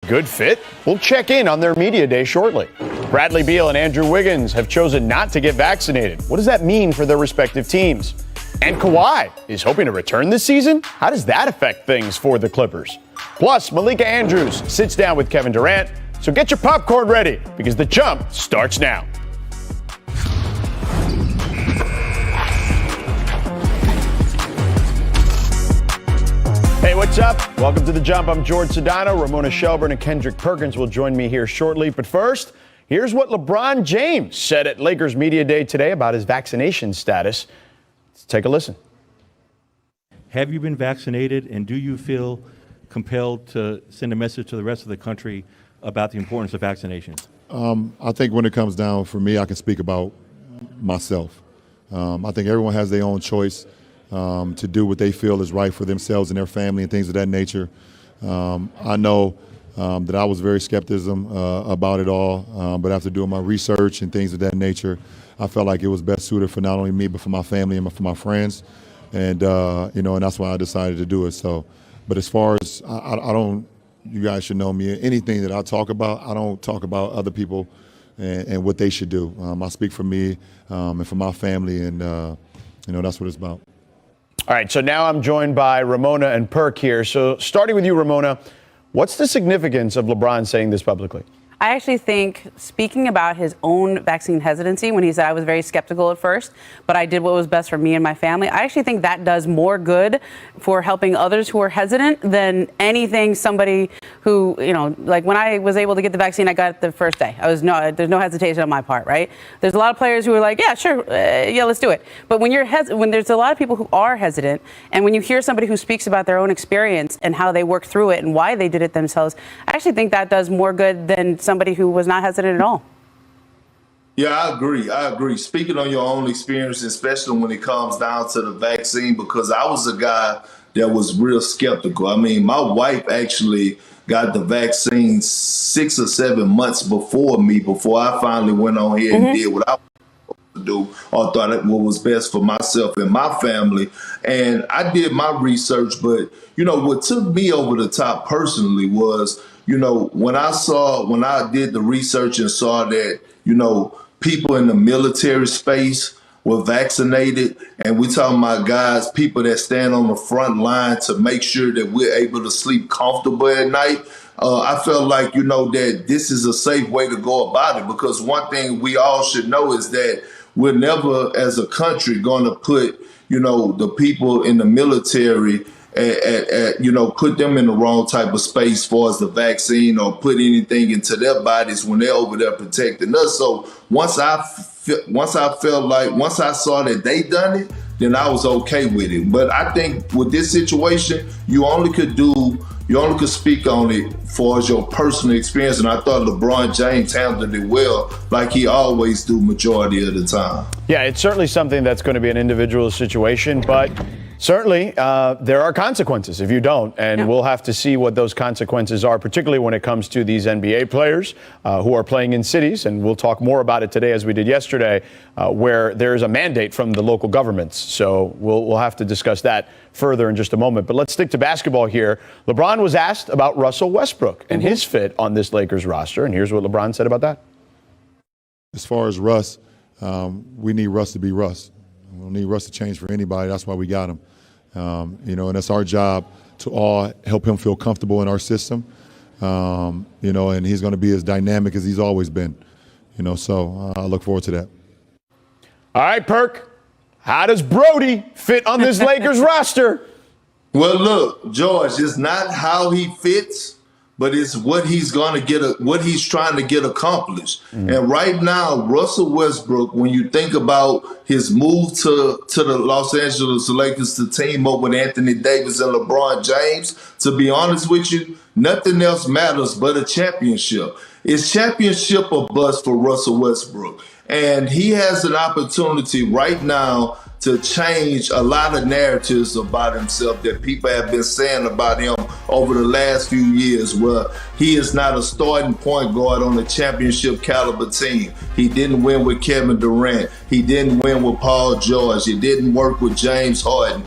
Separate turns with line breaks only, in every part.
Good fit? We'll check in on their media day shortly. Bradley Beal and Andrew Wiggins have chosen not to get vaccinated. What does that mean for their respective teams? And Kawhi is hoping to return this season? How does that affect things for the Clippers? Plus, Malika Andrews sits down with Kevin Durant. So get your popcorn ready because the jump starts now. Hey, what's up? Welcome to The Jump. I'm George Sedano. Ramona Shelburne and Kendrick Perkins will join me here shortly. But first, here's what LeBron James said at Lakers Media Day today about his vaccination status. Let's take a listen.
Have you been vaccinated, and do you feel compelled to send a message to the rest of the country about the importance of vaccinations?
I think when it comes down, for me, I can speak about myself. I think everyone has their own choice to do what they feel is right for themselves and their family and things of that nature. I know that I was very skeptical about it all, but after doing my research and things of that nature, I felt like it was best suited for not only me but for my family and for my friends, and and that's why I decided to do it. So, but as far as I don't, you guys should know me. Anything that I talk about, I don't talk about other people and what they should do. I speak for me and for my family, and that's what it's about.
All right, so now I'm joined by Ramona and Perk here. So starting with you, Ramona, what's the significance of LeBron saying this publicly?
I actually think, speaking about his own vaccine hesitancy, when he said I was very skeptical at first, but I did what was best for me and my family, I actually think that does more good for helping others who are hesitant than anything somebody who, like when I was able to get the vaccine, I got it the first day. There's no hesitation on my part, right? There's a lot of players who are like, yeah, sure, yeah, let's do it. But when there's a lot of people who are hesitant, and when you hear somebody who speaks about their own experience and how they worked through it and why they did it themselves, I actually think that does more good than somebody who was not hesitant at all.
Yeah, I agree. Speaking on your own experience, especially when it comes down to the vaccine, because I was a guy that was real skeptical. I mean, my wife actually got the vaccine 6 or 7 months before me, before I finally went on here and did what I wanted to do, or thought it was best for myself and my family. And I did my research, but, what took me over the top personally was, when I did the research and saw that, people in the military space were vaccinated, and we talking about guys, people that stand on the front line to make sure that we're able to sleep comfortable at night. I felt like, that this is a safe way to go about it, because one thing we all should know is that we're never, as a country, going to put, the people in the military put them in the wrong type of space as far as the vaccine, or put anything into their bodies when they're over there protecting us. So once I saw that they done it, then I was okay with it. But I think with this situation, you only could speak on it for your personal experience. And I thought LeBron James handled it well, like he always do majority of the time.
Yeah, it's certainly something that's going to be an individual situation, but certainly there are consequences if you don't, and we'll have to see what those consequences are, particularly when it comes to these NBA players who are playing in cities, and we'll talk more about it today as we did yesterday, where there's a mandate from the local governments. So we'll have to discuss that further in just a moment. But let's stick to basketball here. LeBron was asked about Russell Westbrook and his fit on this Lakers roster, and here's what LeBron said about that.
As far as Russ, we need Russ to be Russ. We don't need Russ to change for anybody. That's why we got him. And it's our job to all help him feel comfortable in our system. And he's going to be as dynamic as he's always been. So I look forward to that.
All right, Perk. How does Brody fit on this Lakers roster?
Well, look, George, it's not how he fits, but it's what he's going to get, what he's trying to get accomplished. And right now, Russell Westbrook, when you think about his move to the Los Angeles Lakers to team up with Anthony Davis and LeBron James, to be honest with you, nothing else matters but a championship. It's championship or bust for Russell Westbrook. And he has an opportunity right now to change a lot of narratives about himself that people have been saying about him over the last few years, where he is not a starting point guard on a championship caliber team. He didn't win with Kevin Durant. He didn't win with Paul George. He didn't work with James Harden.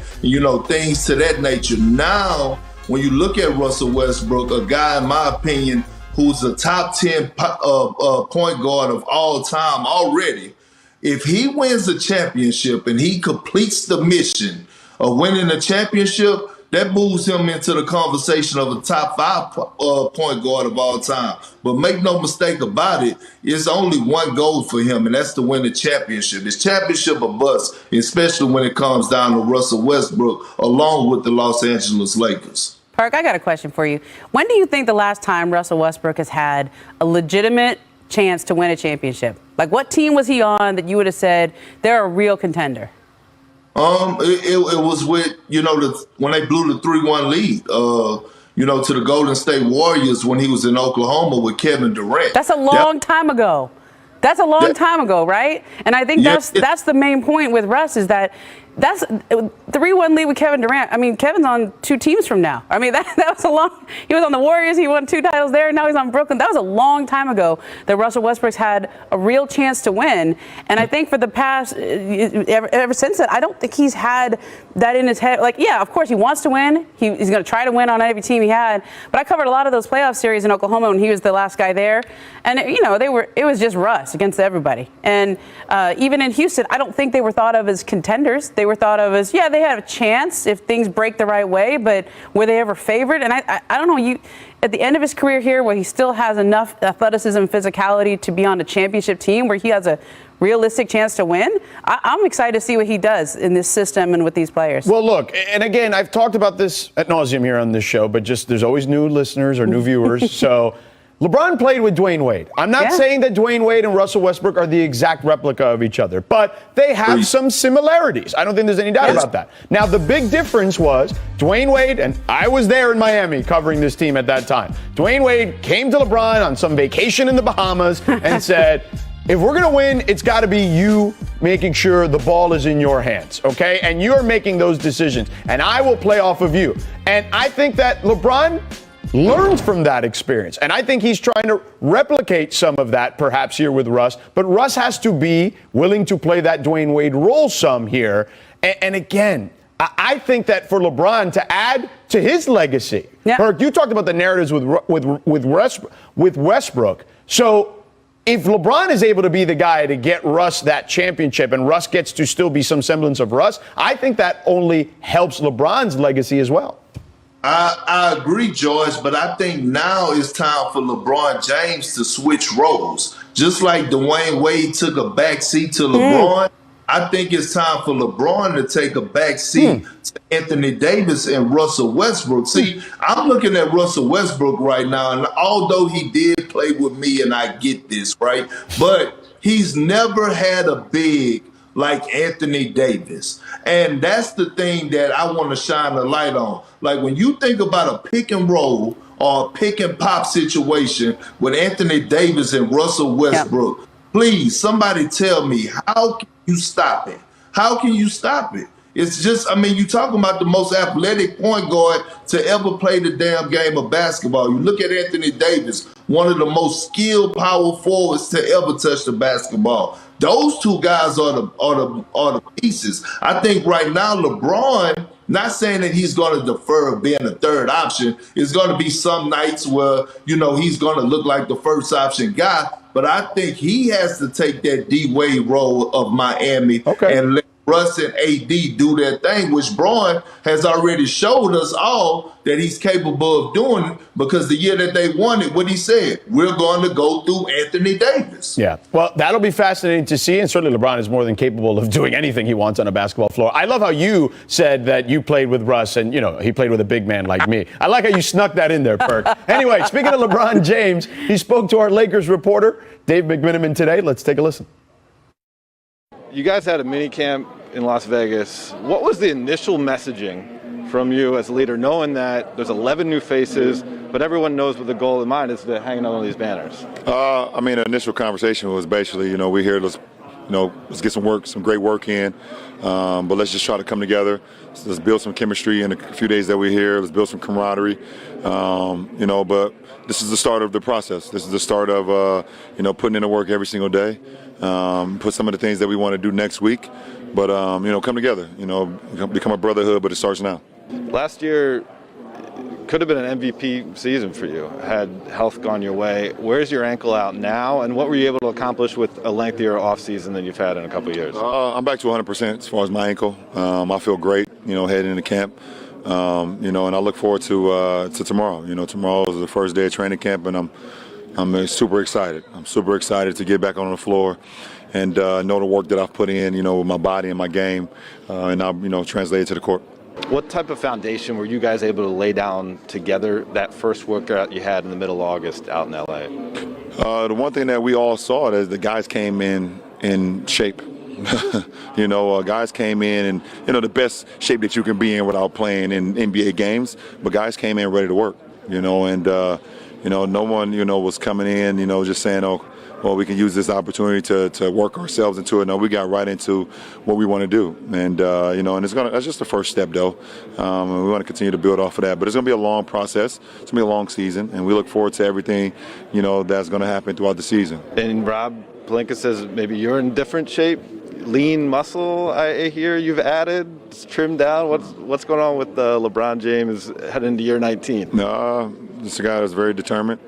Things to that nature. Now, when you look at Russell Westbrook, a guy, in my opinion, who's a top 10 point guard of all time already, if he wins the championship and he completes the mission of winning the championship, that moves him into the conversation of a top 5 point guard of all time. But make no mistake about it, it's only one goal for him, and that's to win the championship. It's championship or bust, especially when it comes down to Russell Westbrook, along with the Los Angeles Lakers.
Perk, I got a question for you. When do you think the last time Russell Westbrook has had a legitimate chance to win a championship? Like, what team was he on that you would have said they're a real contender?
It was with, when they blew the 3-1 lead, to the Golden State Warriors when he was in Oklahoma with Kevin Durant.
That's a long time ago. That's a long time ago, right? And I think that's the main point with Russ is that that's 3-1 lead with Kevin Durant. I mean, Kevin's on 2 teams from now. I mean, that was a long. He was on the Warriors. He won 2 titles there. Now he's on Brooklyn. That was a long time ago that Russell Westbrook's had a real chance to win. And I think for the past, ever since that, I don't think he's had that in his head. Like, yeah, of course he wants to win. He's going to try to win on every team he had. But I covered a lot of those playoff series in Oklahoma when he was the last guy there, and it was just Russ against everybody. And even in Houston, I don't think they were thought of as contenders. They were thought of as, they had a chance if things break the right way, but were they ever favored? And I don't know, at the end of his career here, where he still has enough athleticism and physicality to be on a championship team where he has a realistic chance to win, I'm excited to see what he does in this system and with these players.
Well, look, and again, I've talked about this ad nauseum here on this show, but just there's always new listeners or new viewers. So LeBron played with Dwayne Wade. I'm not saying that Dwayne Wade and Russell Westbrook are the exact replica of each other, but they have some similarities. I don't think there's any doubt about that. Now, the big difference was Dwayne Wade, and I was there in Miami covering this team at that time. Dwayne Wade came to LeBron on some vacation in the Bahamas and said, if we're going to win, it's got to be you making sure the ball is in your hands, okay? And you're making those decisions, and I will play off of you. And I think that LeBron learned from that experience. And I think he's trying to replicate some of that perhaps here with Russ. But Russ has to be willing to play that Dwayne Wade role some here. And again, I think that for LeBron to add to his legacy, Perk, you talked about the narratives with Westbrook. So if LeBron is able to be the guy to get Russ that championship and Russ gets to still be some semblance of Russ, I think that only helps LeBron's legacy as well.
I agree, George, but I think now it's time for LeBron James to switch roles. Just like Dwayne Wade took a backseat to LeBron, I think it's time for LeBron to take a backseat to Anthony Davis and Russell Westbrook. See, I'm looking at Russell Westbrook right now, and although he did play with me, and I get this, right, but he's never had a big like Anthony Davis. And that's the thing that I want to shine a light on. Like when you think about a pick and roll or a pick and pop situation with Anthony Davis and Russell Westbrook, please, somebody tell me, how can you stop it? How can you stop it? It's just, you're talking about the most athletic point guard to ever play the damn game of basketball. You look at Anthony Davis, one of the most skilled power forwards to ever touch the basketball. Those two guys are the pieces. I think right now LeBron, not saying that he's going to defer being a third option. It's going to be some nights where, he's going to look like the first option guy. But I think he has to take that D-Wade role of Miami and let Russ and AD do their thing, which Braun has already showed us all that he's capable of doing, because the year that they won it, what he said, we're going to go through Anthony Davis.
Yeah, well, that'll be fascinating to see, and certainly LeBron is more than capable of doing anything he wants on a basketball floor. I love how you said that you played with Russ and, he played with a big man like me. I like how you snuck that in there, Perk. Anyway, speaking of LeBron James, he spoke to our Lakers reporter, Dave McMenamin, today. Let's take a listen.
You guys had a mini camp in Las Vegas. What was the initial messaging from you as a leader, knowing that there's 11 new faces, but everyone knows with the goal in mind is to hang on these banners?
The initial conversation was basically, we're here, let's get some great work in, but let's just try to come together. Let's build some chemistry in a few days that we're here. Let's build some camaraderie, but this is the start of the process. This is the start of, putting in the work every single day, put some of the things that we want to do next week, but, come together, become a brotherhood, but it starts now.
Last year, could have been an MVP season for you had health gone your way. Where's your ankle out now, and what were you able to accomplish with a lengthier offseason than you've had in a couple of years?
I'm back to 100% as far as my ankle. I feel great, heading into camp. And I look forward to tomorrow. Tomorrow is the first day of training camp, and I'm super excited. I'm super excited to get back on the floor and know the work that I've put in, with my body and my game, and now, translate it to the court.
What type of foundation were you guys able to lay down together that first workout you had in the middle of August out in L.A.?
The one thing that we all saw is the guys came in shape. Guys came in the best shape that you can be in without playing in NBA games, but guys came in ready to work, no one, was coming in, just saying, oh, well, we can use this opportunity to work ourselves into it. No, we got right into what we want to do. And, and that's just the first step, though. And we want to continue to build off of that. But it's going to be a long process. It's going to be a long season. And we look forward to everything, that's going to happen throughout the season.
And Rob Pelinka says maybe you're in different shape. Lean muscle, I hear you've added, it's trimmed down. What's going on with LeBron James heading into year 19?
No, just a guy that's very determined.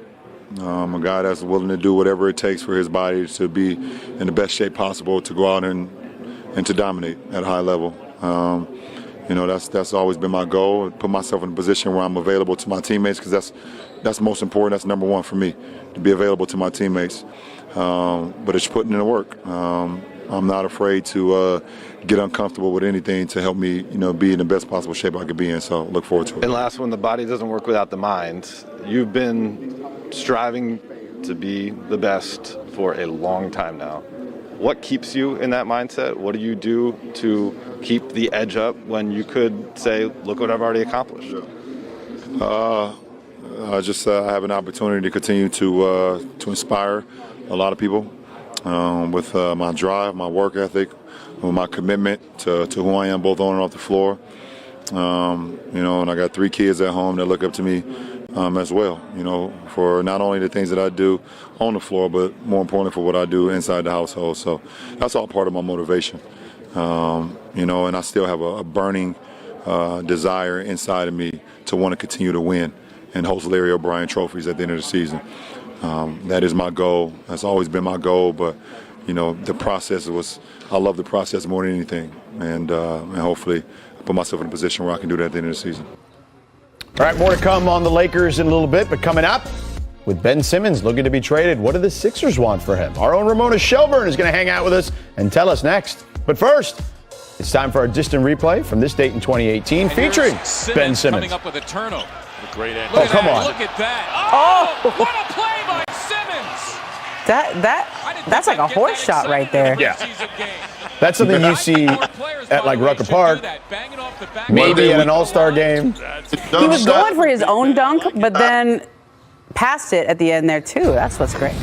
A guy that's willing to do whatever it takes for his body to be in the best shape possible to go out and to dominate at a high level. That's always been my goal. Put myself in a position where I'm available to my teammates, because that's most important. That's number one for me, to be available to my teammates. But it's putting in the work. I'm not afraid to get uncomfortable with anything to help me, be in the best possible shape I could be in. So look forward to it.
And last one, the body doesn't work without the mind. You've been striving to be the best for a long time now. What keeps you in that mindset? What do you do to keep the edge up when you could say, look what I've already accomplished?
I have an opportunity to continue to inspire a lot of people with my drive, my work ethic, with my commitment to who I am both on and off the floor. And I got 3 kids at home that look up to me as well, for not only the things that I do on the floor, but more importantly for what I do inside the household. So that's all part of my motivation. And I still have a burning desire inside of me to want to continue to win and host Larry O'Brien trophies at the end of the season. That is my goal. That's always been my goal, but the process I love the process more than anything, and hopefully I put myself in a position where I can do that at the end of the season.
All right, more to come on the Lakers in a little bit, but coming up, with Ben Simmons looking to be traded, what do the Sixers want for him? Our own Ramona Shelburne is going to hang out with us and tell us next. But first, it's time for our distant replay from this date in 2018 featuring Ben Simmons.
Coming up with a turnover. A great end.
Oh, come on.
Look at that. Oh, what a play by Simmons.
That's like a horse shot right there.
Yeah. That's something you see at like Rucker Park, maybe at an all-star game.
He was going for his own dunk, but then passed it at the end there too. That's what's great.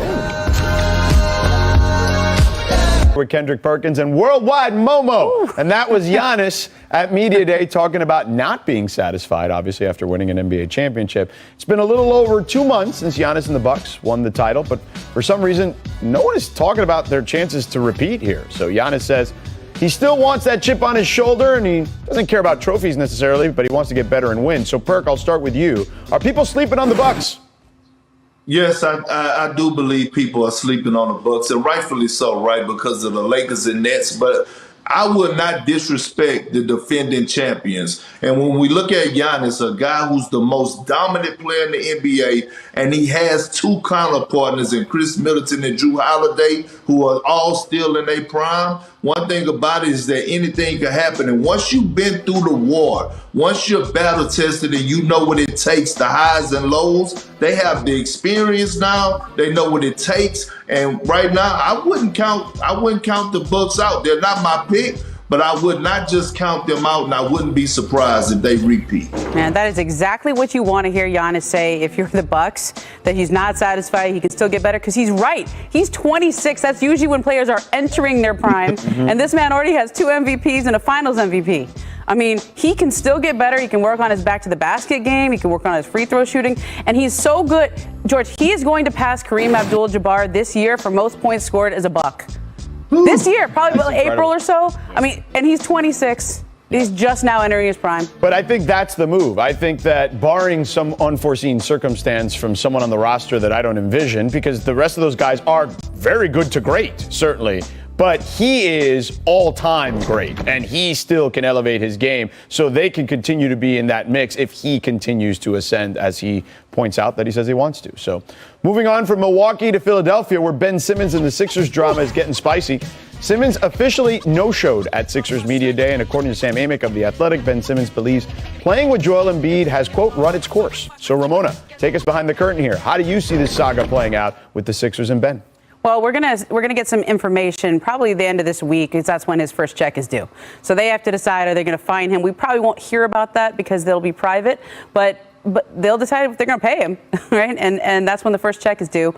With Kendrick Perkins and Worldwide Momo. Ooh. And that was Giannis at Media Day talking about not being satisfied, obviously, after winning an NBA championship. It's been a little over 2 months since Giannis and the Bucks won the title, but for some reason, no one is talking about their chances to repeat here. So Giannis says he still wants that chip on his shoulder, and he doesn't care about trophies necessarily, but he wants to get better and win. So, Perk, I'll start with you. Are people sleeping on the Bucks?
Yes, I do believe people are sleeping on the Bucks, and rightfully so, right, because of the Lakers and Nets. But I would not disrespect the defending champions. And when we look at Giannis, a guy who's the most dominant player in the NBA, and he has 2 counterpartners in Chris Middleton and Drew Holiday, who are all still in their prime. One thing about it is that anything can happen. And once you've been through the war, once you're battle tested and you know what it takes, the highs and lows, they have the experience now. They know what it takes. And right now, I wouldn't count the Bucks out. They're not my pick, but I would not just count them out, and I wouldn't be surprised if they repeat.
Man, that is exactly what you want to hear Giannis say if you're the Bucks, that he's not satisfied, he can still get better, because he's right. He's 26. That's usually when players are entering their prime, and this man already has 2 MVPs and a Finals MVP. I mean, he can still get better. He can work on his back-to-the-basket game. He can work on his free throw shooting. And he's so good. George, he is going to pass Kareem Abdul-Jabbar this year for most points scored as a Buck. Ooh, this year, probably April or so. I mean, and he's 26. He's just now entering his prime.
But I think that's the move. I think that barring some unforeseen circumstance from someone on the roster that I don't envision, because the rest of those guys are very good to great, certainly. But he is all-time great, and he still can elevate his game, so they can continue to be in that mix if he continues to ascend, as he points out that he says he wants to. So moving on from Milwaukee to Philadelphia, where Ben Simmons and the Sixers drama is getting spicy. Simmons officially no-showed at Sixers Media Day, and according to Sam Amick of The Athletic, Ben Simmons believes playing with Joel Embiid has, quote, run its course. So Ramona, take us behind the curtain here. How do you see this saga playing out with the Sixers and Ben?
Well, we're gonna get some information probably the end of this week, because that's when his first check is due. So they have to decide, are they going to fine him? We probably won't hear about that because they'll be private, but they'll decide if they're going to pay him, right? And that's when the first check is due.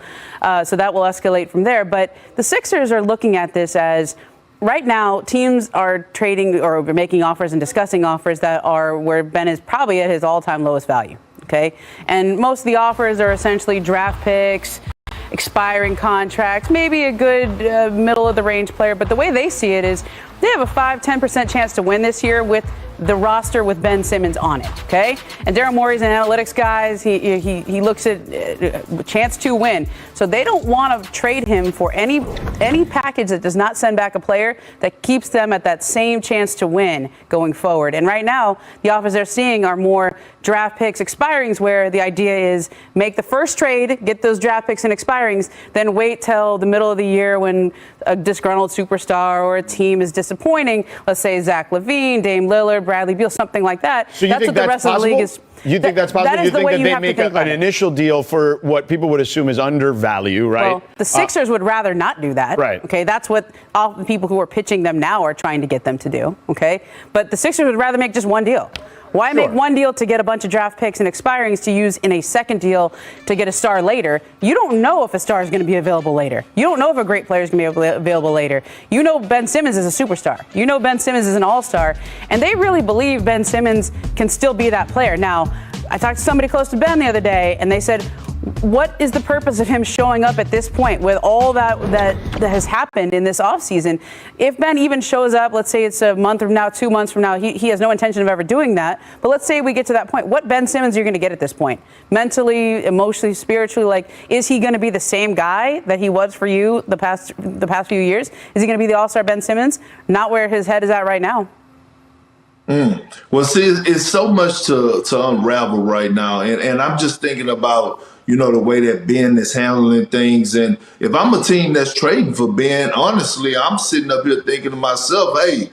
So that will escalate from there. But the Sixers are looking at this as, right now, teams are trading or making offers and discussing offers that are where Ben is probably at his all-time lowest value, okay? And most of the offers are essentially draft picks, expiring contracts, maybe a good middle-of-the-range player. But the way they see it is they have a 5-10% chance to win this year with the roster with Ben Simmons on it, okay? And Daryl Morey's an analytics guy. He looks at chance to win. So they don't want to trade him for any package that does not send back a player that keeps them at that same chance to win going forward. And right now, the offers they're seeing are more draft picks, expirings, where the idea is make the first trade, get those draft picks and expirings, then wait till the middle of the year when a disgruntled superstar or a team is disappointing. Let's say Zach LaVine, Dame Lillard, Bradley Beal, something like that.
So you think
what the rest of the league is.
You think that's possible?
That is
you
the
think
way
that
you
they
have
make
to think
an initial deal for what people would assume is undervalue, right?
Well, the Sixers would rather not do that.
Right.
Okay, that's what all the people who are pitching them now are trying to get them to do. Okay, but the Sixers would rather make just one deal. Why make one deal to get a bunch of draft picks and expirings to use in a second deal to get a star later? You don't know if a star is going to be available later. You don't know if a great player is going to be available later. You know Ben Simmons is a superstar. You know Ben Simmons is an all-star. And they really believe Ben Simmons can still be that player. Now, I talked to somebody close to Ben the other day, and they said, what is the purpose of him showing up at this point with all that has happened in this offseason? If Ben even shows up, let's say it's a month from now, 2 months from now, he has no intention of ever doing that. But let's say we get to that point. What Ben Simmons are you going to get at this point? Mentally, emotionally, spiritually, like, is he going to be the same guy that he was for you the past few years? Is he going to be the all-star Ben Simmons? Not where his head is at right now.
Well, see, it's so much to unravel right now. And I'm just thinking about, the way that Ben is handling things. And if I'm a team that's trading for Ben, honestly, I'm sitting up here thinking to myself, hey,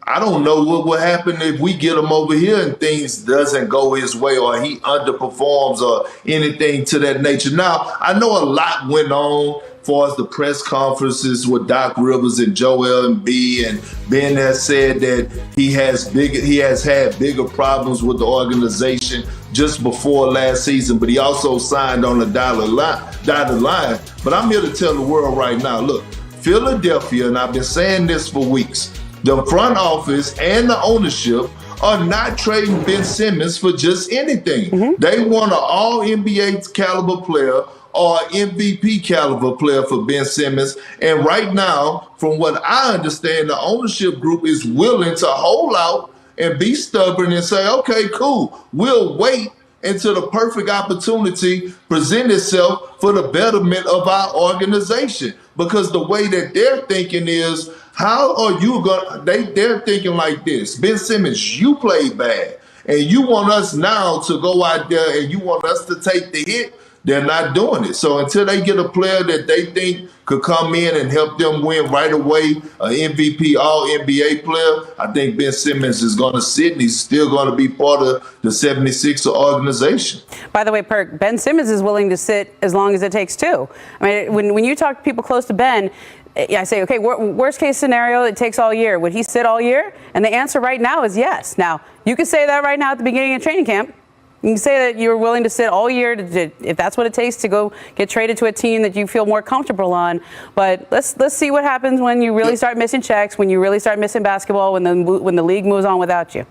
I don't know what will happen if we get him over here and things doesn't go his way or he underperforms or anything to that nature. Now, I know a lot went on as far as the press conferences with Doc Rivers and Joel Embiid, and Ben has said that he has had bigger problems with the organization just before last season, but he also signed on the dotted line. But I'm here to tell the world right now, look, Philadelphia, and I've been saying this for weeks, the front office and the ownership are not trading Ben Simmons for just anything. They want an all-NBA caliber player or MVP caliber player for Ben Simmons. And right now, from what I understand, the ownership group is willing to hold out and be stubborn and say, okay, cool, we'll wait until the perfect opportunity presents itself for the betterment of our organization. Because the way that they're thinking is, how are you going to, they're thinking like this, Ben Simmons, you played bad, and you want us now to go out there and you want us to take the hit. They're not doing it. So until they get a player that they think could come in and help them win right away, an MVP, all-NBA player, I think Ben Simmons is going to sit, and he's still going to be part of the 76er organization.
By the way, Perk, Ben Simmons is willing to sit as long as it takes too. I mean, when you talk to people close to Ben, I say, okay, worst case scenario, it takes all year. Would he sit all year? And the answer right now is yes. Now, you could say that right now at the beginning of training camp. You can say that you're willing to sit all year if that's what it takes to go get traded to a team that you feel more comfortable on. But let's see what happens when you really start missing checks, when you really start missing basketball, when the league moves on without you.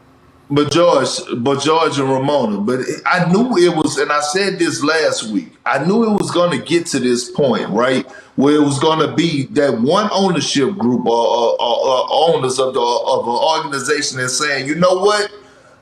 But George and Ramona, but I knew it was, and I said this last week, I knew it was going to get to this point, right? Where it was going to be that one ownership group or owners of an organization that's saying, you know what?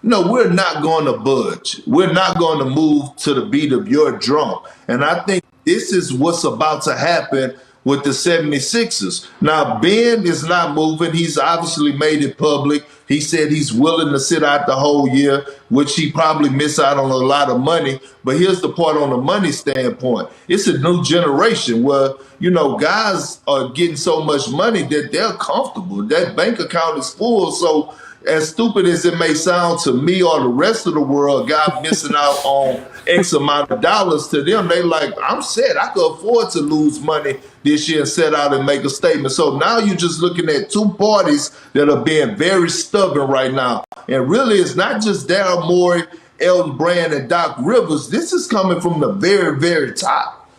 No, we're not going to budge. We're not going to move to the beat of your drum. And I think this is what's about to happen with the 76ers. Now, Ben is not moving. He's obviously made it public. He said he's willing to sit out the whole year, which he probably miss out on a lot of money. But here's the part on the money standpoint. It's a new generation where, you know, guys are getting so much money that they're comfortable. That bank account is full. So as stupid as it may sound to me or the rest of the world, guy missing out on X amount of dollars, to them, they like, I'm set. I could afford to lose money this year and set out and make a statement. So now you're just looking at two parties that are being very stubborn right now. And really, it's not just Daryl Morey, Elton Brand, and Doc Rivers. This is coming from the very, very top.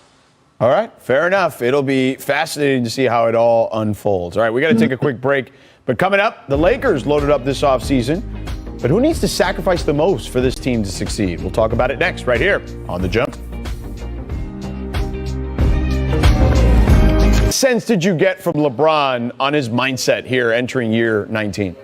All right, fair enough. It'll be fascinating to see how it all unfolds. All right, we got to take a quick break. But coming up, the Lakers loaded up this offseason. But who needs to sacrifice the most for this team to succeed? We'll talk about it next, right here on The Jump. What sense did you get from LeBron on his mindset here entering year 19?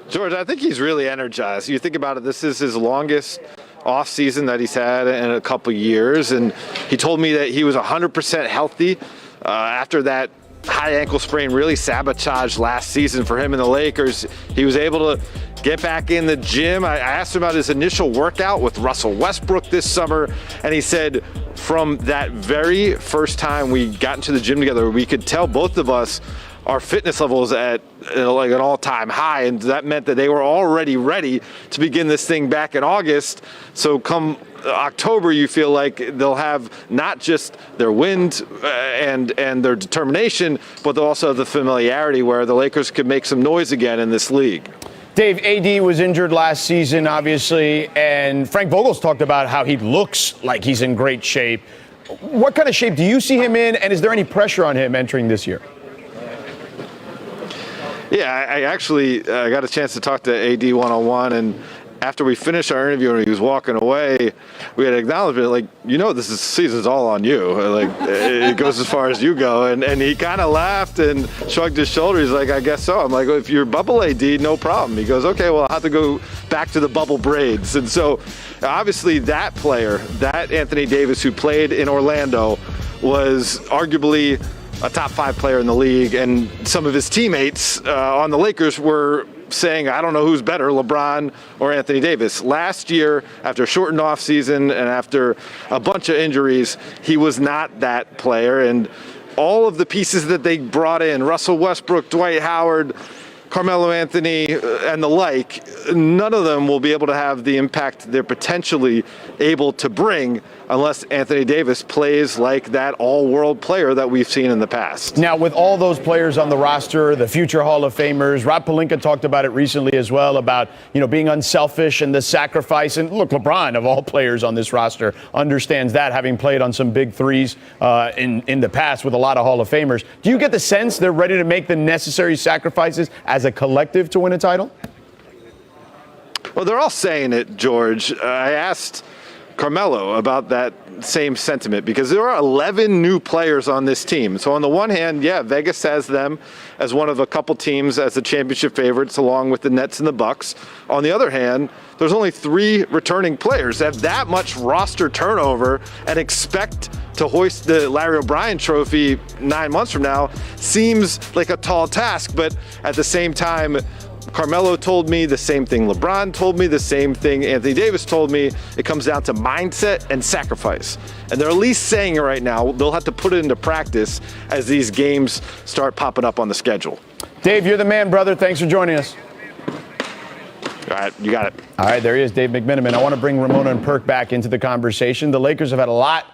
George, I think he's really energized. You think about it, this is his longest offseason that he's had in a couple years. And he told me that he was 100% healthy after that high ankle sprain really sabotaged last season for him and the Lakers. He was able to get back in the gym. I asked him about his initial workout with Russell Westbrook this summer, and he said from that very first time we got into the gym together, we could tell both of us our fitness levels at like an all-time high, and that meant that they were already ready to begin this thing back in August. So come October, you feel like they'll have not just their wind and their determination, but they'll also have the familiarity where the Lakers could make some noise again in this league.
Dave, AD was injured last season, obviously, and Frank Vogel's talked about how he looks like he's in great shape. What kind of shape do you see him in, and is there any pressure on him entering this year?
Yeah, I actually got a chance to talk to AD one-on-one, and after we finished our interview and he was walking away, we had acknowledgement, like, you know, this season's all on you. Like, it goes as far as you go. And he kind of laughed and shrugged his shoulders. He's like, I guess so. I'm like, well, if you're bubble AD, no problem. He goes, okay, well, I'll have to go back to the bubble braids. And so, obviously, that player, that Anthony Davis who played in Orlando, was arguably a top 5 player in the league. And some of his teammates on the Lakers were saying, I don't know who's better, LeBron or Anthony Davis. Last year, after a shortened offseason and after a bunch of injuries, he was not that player. And all of the pieces that they brought in, Russell Westbrook, Dwight Howard, Carmelo Anthony, and the like, none of them will be able to have the impact they're potentially able to bring unless Anthony Davis plays like that all-world player that we've seen in the past.
Now, with all those players on the roster, the future Hall of Famers, Rob Pelinka talked about it recently as well, about, you know, being unselfish and the sacrifice. And look, LeBron, of all players on this roster, understands that, having played on some big threes in the past with a lot of Hall of Famers. Do you get the sense they're ready to make the necessary sacrifices as a collective to win a title?
Well, they're all saying it, George. I asked Carmelo about that same sentiment because there are 11 new players on this team. So on the one hand, yeah, Vegas has them as one of a couple teams as the championship favorites, along with the Nets and the Bucks. On the other hand, there's only 3 returning players. To have that much roster turnover and expect to hoist the Larry O'Brien trophy 9 months from now seems like a tall task. But at the same time, Carmelo told me the same thing. LeBron told me the same thing. Anthony Davis told me it comes down to mindset and sacrifice. And they're at least saying it right now. They'll have to put it into practice as these games start popping up on the schedule.
Dave, you're the man, brother. Thanks for joining us.
All right, you got it.
All right, there he is, Dave McMenamin. I want to bring Ramona and Perk back into the conversation. The Lakers have had a lot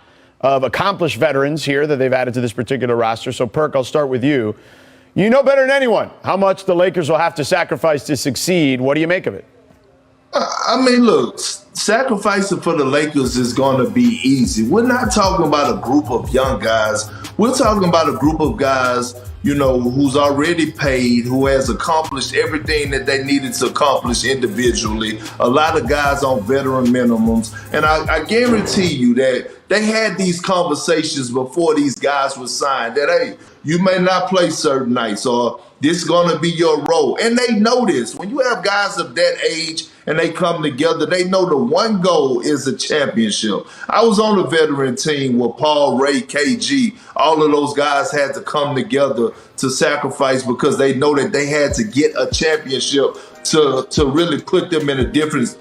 of accomplished veterans here that they've added to this particular roster. So, Perk, I'll start with you. You know better than anyone how much the Lakers will have to sacrifice to succeed. What do you make of it?
I mean, look, sacrificing for the Lakers is going to be easy. We're not talking about a group of young guys. We're talking about a group of guys who's already paid, who has accomplished everything that they needed to accomplish individually. A lot of guys on veteran minimums. And I guarantee you that they had these conversations before these guys were signed that, hey, you may not play certain nights, or this is going to be your role. And they know this. When you have guys of that age and they come together, they know the one goal is a championship. I was on a veteran team with Paul, Ray, KG. All of those guys had to come together to sacrifice because they know that they had to get a championship to really put them in a different,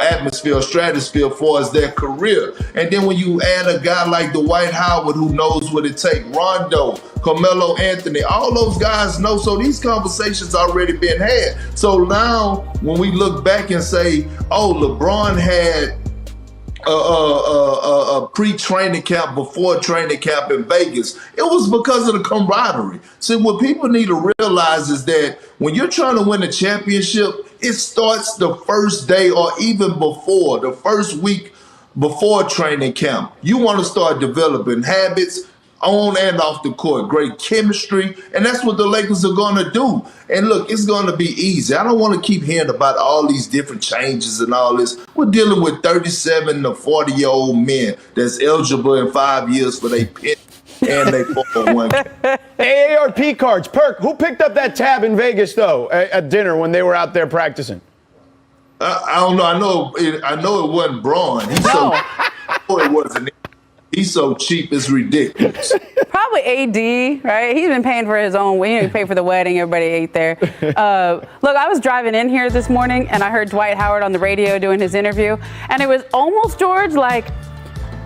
atmosphere, stratosphere for as their career. And then when you add a guy like Dwight Howard who knows what it takes, Rondo, Carmelo Anthony, all those guys know. So these conversations already been had. So now when we look back and say, oh, LeBron had a pre-training camp before training camp in Vegas, it was because of the camaraderie. See, what people need to realize is that when you're trying to win a championship, it starts the first day or even before, the first week before training camp. You want to start developing habits on and off the court, great chemistry, and that's what the Lakers are going to do. And look, it's going to be easy. I don't want to keep hearing about all these different changes and all this. We're dealing with 37 to 40-year-old men that's eligible in 5 years for their pension and their 401k.
AARP cards. Perk, who picked up that tab in Vegas, though, at dinner when they were out there practicing?
I don't know. I know it wasn't Braun. It wasn't. He's so cheap, it's ridiculous.
Probably AD, right? He's been paying for his own. He paid for the wedding. Everybody ate there. Look, I was driving in here this morning, and I heard Dwight Howard on the radio doing his interview, and it was almost, George, like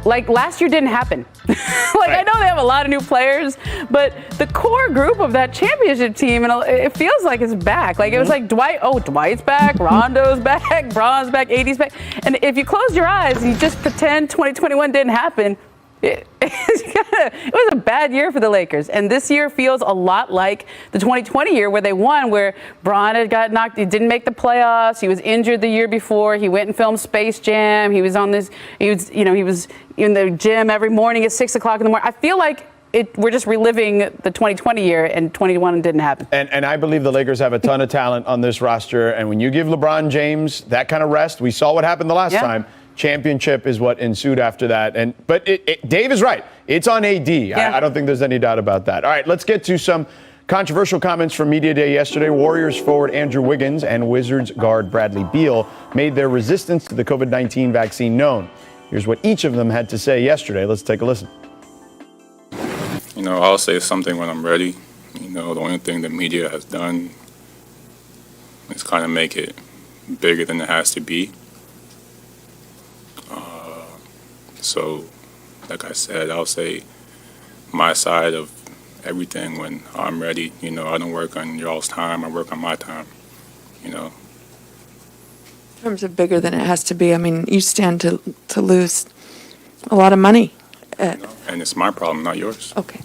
last year didn't happen. I know they have a lot of new players, but the core group of that championship team, and it feels like it's back. It was like Dwight's back, Rondo's back, Braun's back, AD's back. And if you close your eyes, you just pretend 2021 didn't happen. It was a bad year for the Lakers, and this year feels a lot like the 2020 year where they won, where Bron had got knocked. He didn't make the playoffs. He was injured the year before. He went and filmed Space Jam. He was on this. He was in the gym every morning at 6 o'clock in the morning. I feel like we're just reliving the 2020 year, and 21 didn't happen. And
I believe the Lakers have a ton of talent on this roster, and when you give LeBron James that kind of rest, we saw what happened the last time. Championship is what ensued after that. But Dave is right. It's on AD. Yeah. I don't think there's any doubt about that. All right, let's get to some controversial comments from Media Day yesterday. Warriors forward Andrew Wiggins and Wizards guard Bradley Beal made their resistance to the COVID-19 vaccine known. Here's what each of them had to say yesterday. Let's take a listen.
I'll say something when I'm ready. The only thing the media has done is kind of make it bigger than it has to be. So, like I said, I'll say my side of everything when I'm ready. I don't work on y'all's time. I work on my time, In
terms of bigger than it has to be, I mean, you stand to lose a lot of money.
And it's my problem, not yours.
Okay.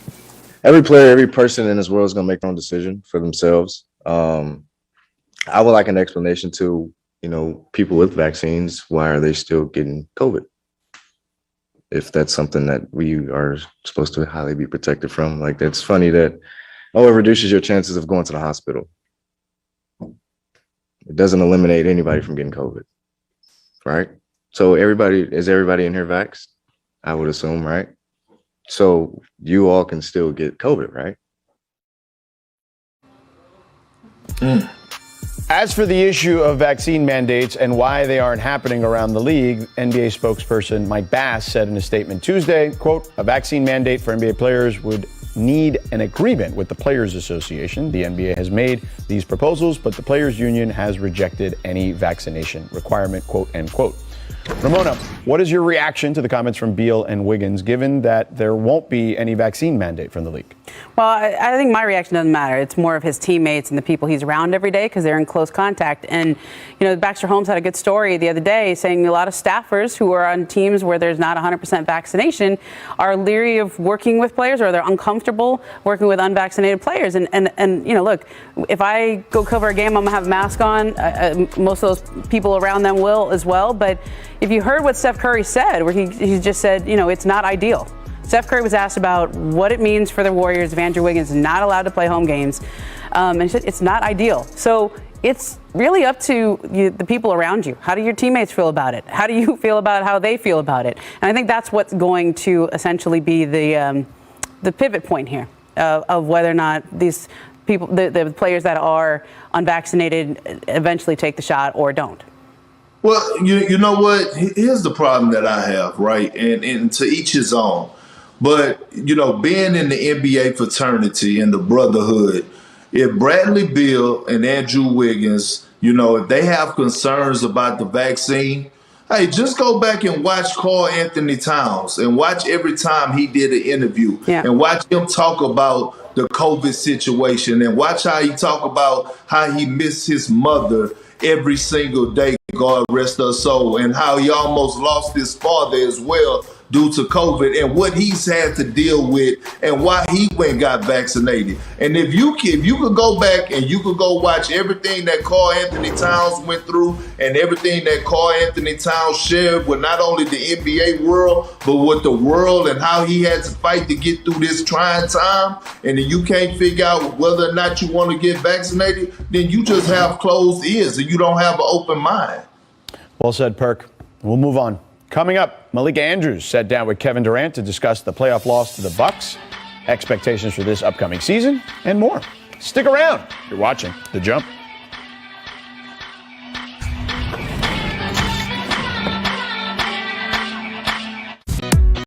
Every player, every person in this world is going to make their own decision for themselves. I would like an explanation to, people with vaccines. Why are they still getting COVID? If that's something that we are supposed to highly be protected from. That's funny that, it reduces your chances of going to the hospital. It doesn't eliminate anybody from getting COVID, right? So is everybody in here vaxxed? I would assume, right? So you all can still get COVID, right?
As for the issue of vaccine mandates and why they aren't happening around the league, NBA spokesperson Mike Bass said in a statement Tuesday, quote, a vaccine mandate for NBA players would need an agreement with the Players Association. The NBA has made these proposals, but the Players Union has rejected any vaccination requirement, quote, end quote. Ramona, what is your reaction to the comments from Beal and Wiggins, given that there won't be any vaccine mandate from the league?
Well, I think my reaction doesn't matter. It's more of his teammates and the people he's around every day because they're in close contact. And, Baxter Holmes had a good story the other day saying a lot of staffers who are on teams where there's not 100% vaccination are leery of working with players, or they're uncomfortable working with unvaccinated players. And look, if I go cover a game, I'm going to have a mask on. Most of those people around them will as well. But if you heard what Steph Curry said, where he just said, it's not ideal. Steph Curry was asked about what it means for the Warriors if Andrew Wiggins is not allowed to play home games. And he said it's not ideal. So it's really up to the people around you. How do your teammates feel about it? How do you feel about how they feel about it? And I think that's what's going to essentially be the pivot point here of whether or not these people, the players that are unvaccinated, eventually take the shot or don't.
Well, you know what? Here's the problem that I have, right? And to each his own. But, being in the NBA fraternity and the brotherhood, if Bradley Beal and Andrew Wiggins, if they have concerns about the vaccine, hey, just go back and watch Karl Anthony Towns and watch every time he did an interview and watch him talk about the COVID situation and watch how he talk about how he missed his mother every single day, God rest her soul, and how he almost lost his father as well due to COVID and what he's had to deal with and why he went and got vaccinated. And if you could go back and you could go watch everything that Karl Anthony Towns went through and everything that Karl Anthony Towns shared with not only the NBA world, but with the world and how he had to fight to get through this trying time, and then you can't figure out whether or not you want to get vaccinated, then you just have closed ears and you don't have an open mind.
Well said, Perk. We'll move on. Coming up, Malika Andrews sat down with Kevin Durant to discuss the playoff loss to the Bucks, expectations for this upcoming season, and more. Stick around. You're watching The Jump.